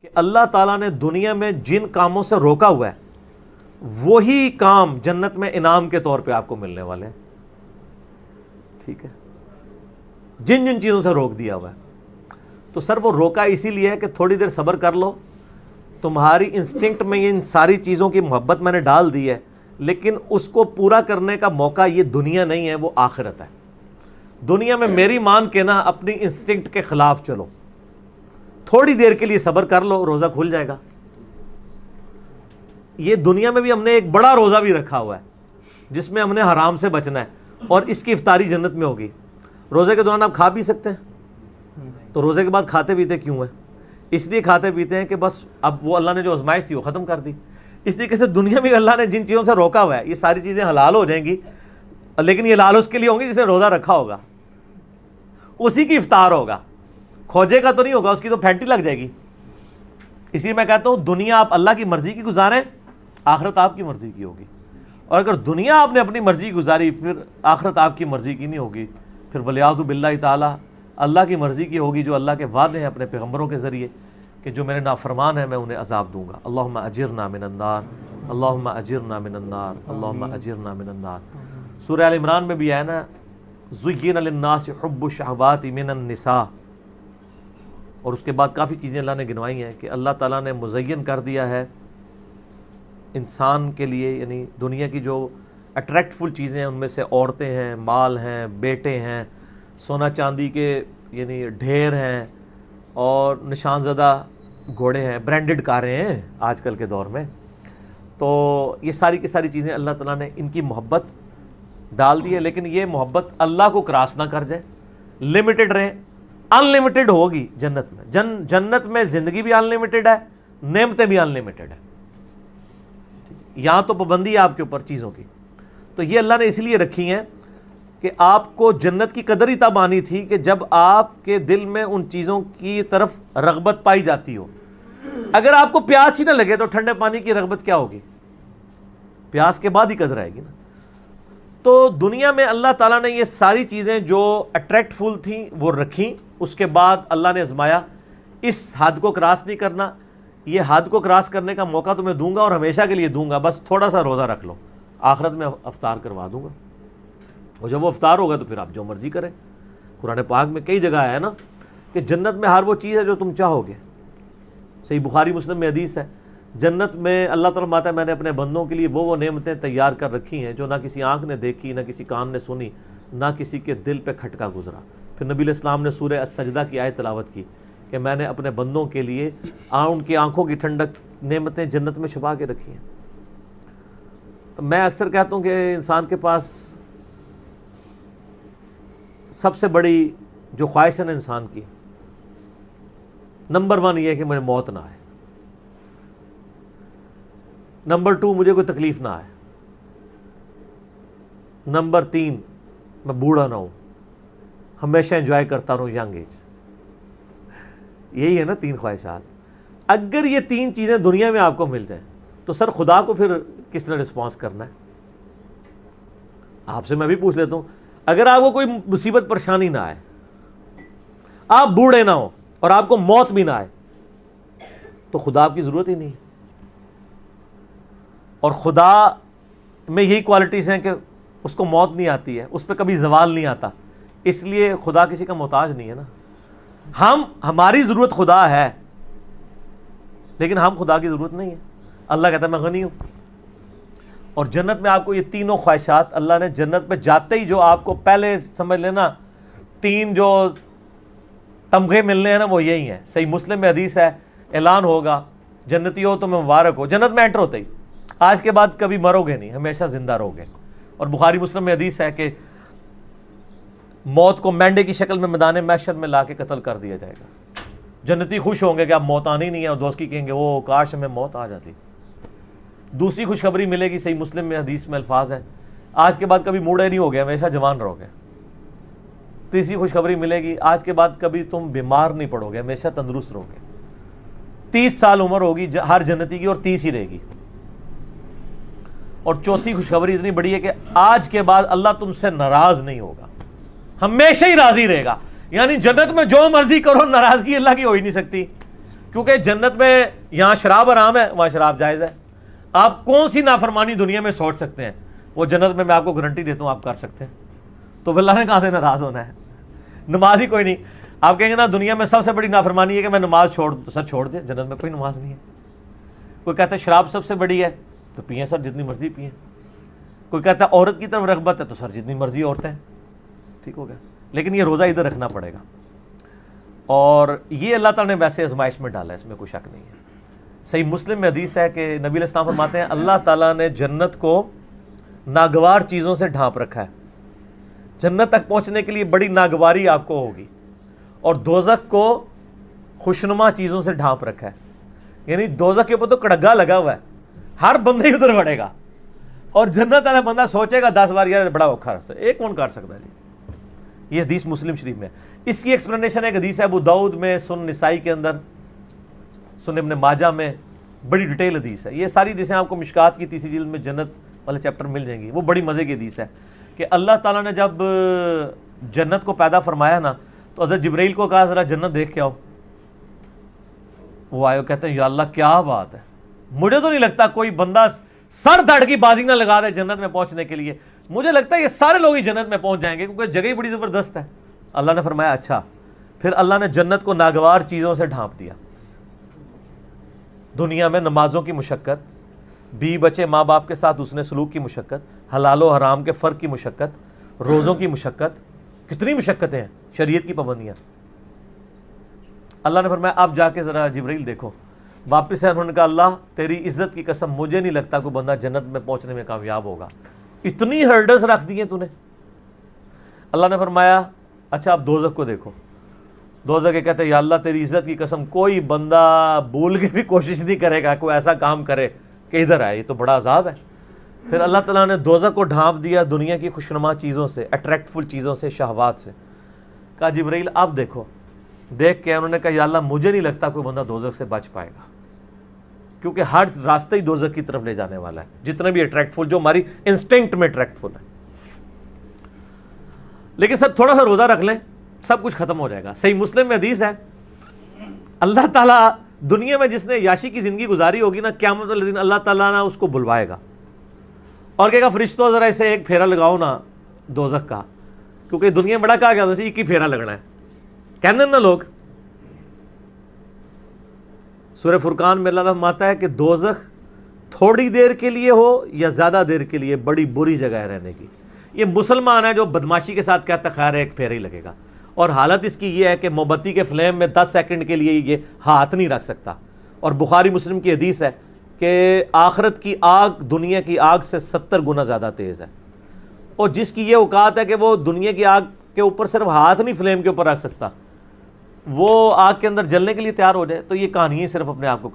کہ اللہ تعالیٰ نے دنیا میں جن کاموں سے روکا ہوا ہے وہی کام جنت میں انعام کے طور پہ آپ کو ملنے والے ہیں. ٹھیک ہے, جن جن چیزوں سے روک دیا ہوا ہے. تو سر وہ روکا اسی لیے ہے کہ تھوڑی دیر صبر کر لو, تمہاری انسٹنکٹ میں ان ساری چیزوں کی محبت میں نے ڈال دی ہے, لیکن اس کو پورا کرنے کا موقع یہ دنیا نہیں ہے, وہ آخرت ہے. دنیا میں میری مان کے نا اپنی انسٹنکٹ کے خلاف چلو, تھوڑی دیر کے لیے صبر کر لو, روزہ کھل جائے گا. یہ دنیا میں بھی ہم نے ایک بڑا روزہ بھی رکھا ہوا ہے جس میں ہم نے حرام سے بچنا ہے, اور اس کی افطاری جنت میں ہوگی. روزے کے دوران آپ کھا پی سکتے ہیں, تو روزے کے بعد کھاتے پیتے کیوں ہیں؟ اس لیے کھاتے پیتے ہیں کہ بس اب وہ اللہ نے جو آزمائش تھی وہ ختم کر دی. اس طریقے سے دنیا میں اللہ نے جن چیزوں سے روکا ہوا ہے یہ ساری چیزیں حلال ہو جائیں گی, لیکن یہ حلال اس کے لیے ہوں گی جس نے روزہ رکھا ہوگا, اسی کی افطار ہوگا. کھوجے کا تو نہیں ہوگا, اس کی تو پھینٹی لگ جائے گی. اسی لیے میں کہتا ہوں دنیا آپ اللہ کی مرضی کی گزاریں, آخرت آپ کی مرضی کی ہوگی. اور اگر دنیا آپ نے اپنی مرضی گزاری پھر آخرت آپ کی مرضی کی نہیں ہوگی, پھر ولیعوذ باللہ تعالی اللہ کی مرضی کی ہوگی, جو اللہ کے وعدے ہیں اپنے پیغمبروں کے ذریعے کہ جو میرے نافرمان ہیں میں انہیں عذاب دوں گا. اللہم اجرنا من النار, اللہم اجرنا من النار, اللہم اجرنا من النار. سورہ آل عمران میں بھی ہے نا, زُيِّنَ لِلنَّاسِ حُبُّ الشَّهَوَاتِ مِنَ النِّسَاءِ, اور اس کے بعد کافی چیزیں اللہ نے گنوائی ہیں کہ اللہ تعالیٰ نے مزین کر دیا ہے انسان کے لیے, یعنی دنیا کی جو اٹریکٹفل چیزیں ہیں ان میں سے عورتیں ہیں, مال ہیں, بیٹے ہیں, سونا چاندی کے یعنی ڈھیر ہیں, اور نشان زدہ گھوڑے ہیں, برانڈڈ کاریں ہیں آج کل کے دور میں. تو یہ ساری کی ساری چیزیں اللہ تعالیٰ نے ان کی محبت ڈال دی ہے, لیکن یہ محبت اللہ کو کراس نہ کر جائے, لمیٹڈ رہے. ان لمیٹڈ ہوگی جنت میں, جنت میں زندگی بھی ان لمیٹڈ ہے, نعمتیں بھی ان لمیٹڈ ہے. یہاں تو پابندی ہے آپ کے اوپر چیزوں کی, تو یہ اللہ نے اس لیے رکھی ہیں کہ آپ کو جنت کی قدر ہی تب آنی تھی کہ جب آپ کے دل میں ان چیزوں کی طرف رغبت پائی جاتی ہو. اگر آپ کو پیاس ہی نہ لگے تو ٹھنڈے پانی کی رغبت کیا ہوگی؟ پیاس کے بعد ہی قدر آئے گی نا. تو دنیا میں اللہ تعالیٰ نے یہ ساری چیزیں جو اٹریکٹفل تھیں وہ رکھیں, اس کے بعد اللہ نے آزمایا اس حد کو کراس نہیں کرنا, یہ حد کو کراس کرنے کا موقع تمہیں دوں گا اور ہمیشہ کے لیے دوں گا, بس تھوڑا سا روزہ رکھ لو, آخرت میں افطار کروا دوں گا. اور جب وہ افطار ہوگا تو پھر آپ جو مرضی کریں. قرآن پاک میں کئی جگہ ہے نا کہ جنت میں ہر وہ چیز ہے جو تم چاہو گے. صحیح بخاری مسلم میں حدیث ہے, جنت میں اللہ تعالیٰ فرماتا ہے میں نے اپنے بندوں کے لیے وہ نعمتیں تیار کر رکھی ہیں جو نہ کسی آنکھ نے دیکھی, نہ کسی کان نے سنی, نہ کسی کے دل پہ کھٹکا گزرا. پھر نبی علیہ السلام نے سورہ السجدہ کی آیت تلاوت کی کہ میں نے اپنے بندوں کے لیے ان کی آنکھوں کی ٹھنڈک نعمتیں جنت میں چھپا کے رکھی ہیں. میں اکثر کہتا ہوں کہ انسان کے پاس سب سے بڑی جو خواہش ہے نا انسان کی, نمبر 1 یہ ہے کہ مجھے موت نہ آئے, نمبر 2 مجھے کوئی تکلیف نہ آئے, نمبر 3 میں بوڑھا نہ ہوں, ہمیشہ انجوائے کرتا رہوں ینگ ایج. یہی ہے نا 3 خواہشات. اگر یہ 3 چیزیں دنیا میں آپ کو مل جائیں تو سر خدا کو پھر کس نے رسپانس کرنا ہے؟ آپ سے میں بھی پوچھ لیتا ہوں, اگر آپ کو کوئی مصیبت پریشانی نہ آئے, آپ بوڑھے نہ ہو اور آپ کو موت بھی نہ آئے, تو خدا آپ کی ضرورت ہی نہیں. اور خدا میں یہی کوالٹیز ہیں کہ اس کو موت نہیں آتی ہے, اس پہ کبھی زوال نہیں آتا, اس لیے خدا کسی کا محتاج نہیں ہے نا. ہماری ضرورت خدا ہے لیکن ہم خدا کی ضرورت نہیں ہے. اللہ کہتا ہے میں غنی ہوں. اور جنت میں آپ کو یہ تینوں خواہشات اللہ نے جنت پہ جاتے ہی جو آپ کو پہلے سمجھ لینا 3 جو تمغے ملنے ہیں نا وہ یہی ہیں. صحیح مسلم میں حدیث ہے, اعلان ہوگا جنتی ہو تو میں مبارک ہو. جنت میں انٹر ہوتے ہی آج کے بعد کبھی مرو گے نہیں, ہمیشہ زندہ رہو گے. اور بخاری مسلم میں حدیث ہے کہ موت کو مینڈے کی شکل میں میدان محشر میں لا کے قتل کر دیا جائے گا. جنتی خوش ہوں گے کہ اب موت آنی نہیں ہے, اور دوست کی کہیں گے وہ کاش ہمیں موت آ جاتی. دوسری خوشخبری ملے گی, صحیح مسلم میں حدیث میں الفاظ ہیں, آج کے بعد کبھی بوڑھے نہیں ہوگے, ہمیشہ جوان رہو گے. تیسری خوشخبری ملے گی, آج کے بعد کبھی تم بیمار نہیں پڑو گے, ہمیشہ تندرست رہو گے. 30 سال عمر ہوگی ہر جنتی کی اور 30 ہی رہے گی. اور چوتھی خوشخبری اتنی بڑی ہے کہ آج کے بعد اللہ تم سے ناراض نہیں ہوگا, ہمیشہ ہی راضی رہے گا. یعنی جنت میں جو مرضی کرو, ناراضگی اللہ کی ہو ہی نہیں سکتی, کیونکہ جنت میں یہاں شراب حرام ہے، وہاں شراب جائز ہے. آپ کون سی نافرمانی دنیا میں سوچ سکتے ہیں، وہ جنت میں آپ کو گارنٹی دیتا ہوں آپ کر سکتے ہیں. تو اللہ نے کہاں سے ناراض ہونا ہے؟ نماز ہی کوئی نہیں. آپ کہیں گے نا دنیا میں سب سے بڑی نافرمانی ہے کہ میں نماز چھوڑ دیں، جنت میں کوئی نماز نہیں ہے. کوئی کہتا ہے شراب سب سے بڑی ہے، تو پئیں سر جتنی مرضی پئیں. کوئی کہتا ہے عورت کی طرف رغبت ہے، تو سر جتنی مرضی عورتیں. ٹھیک ہو گیا. لیکن یہ روزہ ادھر رکھنا پڑے گا. اور یہ اللہ تعالیٰ نے ویسے آزمائش میں ڈالا ہے، اس میں کوئی شک نہیں ہے. صحیح مسلم میں حدیث ہے کہ نبی علیہ السلام فرماتے ہیں اللہ تعالیٰ نے جنت کو ناگوار چیزوں سے ڈھانپ رکھا ہے. جنت تک پہنچنے کے لیے بڑی ناگواری آپ کو ہوگی. اور دوزخ کو خوشنما چیزوں سے ڈھانپ رکھا ہے. یعنی دوزخ کے اوپر تو کڑگا لگا ہوا ہے، ہر بندے ادھر بڑھے گا. اور جنت والا بندہ سوچے گا 10 بار یار بڑا اوکھا راستہ ہے، ایک کون کر سکتا ہے جی. یہ حدیث مسلم شریف میں. اس کی ایکسپلینیشن ایک حدیث ہے ابو داؤد میں، سنن نسائی کے اندر، سنن ابن ماجہ میں، بڑی ڈیٹیل حدیث ہے. یہ ساری حدیثیں آپ کو مشکات کی تیسری جلد میں جنت والے چیپٹر مل جائیں گی. وہ بڑی مزے کی حدیث ہے کہ اللہ تعالیٰ نے جب جنت کو پیدا فرمایا نا تو حضرت جبرائیل کو کہا ذرا جنت دیکھ کے آؤ. وہ آئے کہتے ہیں یا اللہ کیا بات ہے، مجھے تو نہیں لگتا کوئی بندہ سر دھڑ کی بازی نہ لگا دے جنت میں پہنچنے کے لیے. مجھے لگتا ہے یہ سارے لوگ ہی جنت میں پہنچ جائیں گے کیونکہ جگہ ہی بڑی زبردست ہے. اللہ نے فرمایا اچھا. پھر اللہ نے جنت کو ناگوار چیزوں سے ڈھانپ دیا. دنیا میں نمازوں کی مشقت، بیوی بچے ماں باپ کے ساتھ اس نے سلوک کی مشقت، حلال و حرام کے فرق کی مشقت، روزوں کی مشقت، کتنی مشقتیں ہیں، شریعت کی پابندیاں. اللہ نے فرمایا اب جا کے ذرا جبرائیل دیکھو. واپس ہے، انہوں نے کہا اللہ تیری عزت کی قسم مجھے نہیں لگتا کوئی بندہ جنت میں پہنچنے میں کامیاب ہوگا، اتنی ہرڈلز رکھ دی ہیں تو نے. اللہ نے فرمایا اچھا اب دوزخ کو دیکھو. دوزخ کے کہتے ہیں یا اللہ تیری عزت کی قسم کوئی بندہ بھول کے بھی کوشش نہیں کرے گا کوئی ایسا کام کرے کہ ادھر آئے، یہ تو بڑا عذاب ہے. پھر اللہ تعالیٰ نے دوزخ کو ڈھانپ دیا دنیا کی خوشنما چیزوں سے، اٹریکٹفل چیزوں سے، شہوات سے. کہا جبرائیل اب دیکھو. دیکھ کے انہوں نے کہا یا اللہ مجھے نہیں لگتا کوئی بندہ دوزخ سے بچ پائے گا کیونکہ ہر راستہ ہی دوزخ کی طرف لے جانے والا ہے، جتنا بھی اٹریکٹفل جو ہماری انسٹنکٹ میں اٹریکٹفل ہے. لیکن سر تھوڑا سا روزہ رکھ لیں سب کچھ ختم ہو جائے گا. صحیح مسلم میں حدیث ہے اللہ تعالیٰ دنیا میں جس نے یاشی کی زندگی گزاری ہوگی نا قیامت والے دن اللہ تعالیٰ نا اس کو بلوائے گا اور کہے گا فرشتوں ذرا اسے ایک پھیرا لگاؤ نا دوزخ کا، کیونکہ دنیا میں بڑا کہا گیا تھا ایک ہی پھیرا لگنا ہے. کہنے نا لوگ. سورہ فرقان میں اللہ تعالیٰ فرماتا ہے کہ دوزخ تھوڑی دیر کے لیے ہو یا زیادہ دیر کے لیے بڑی بری جگہ ہے رہنے کی. یہ مسلمان ہے جو بدماشی کے ساتھ کہتا خیر ایک پھیرا ہی لگے گا، اور حالت اس کی یہ ہے کہ موم بتی کے فلیم میں 10 سیکنڈ کے لیے یہ ہاتھ نہیں رکھ سکتا. اور بخاری مسلم کی حدیث ہے کہ آخرت کی آگ دنیا کی آگ سے 70 گنا زیادہ تیز ہے. اور جس کی یہ اوقات ہے کہ وہ دنیا کی آگ کے اوپر صرف ہاتھ نہیں فلیم کے اوپر رکھ سکتا، وہ آگ کے اندر جلنے کے لیے تیار ہو جائے. تو یہ کہانی صرف اپنے آپ کو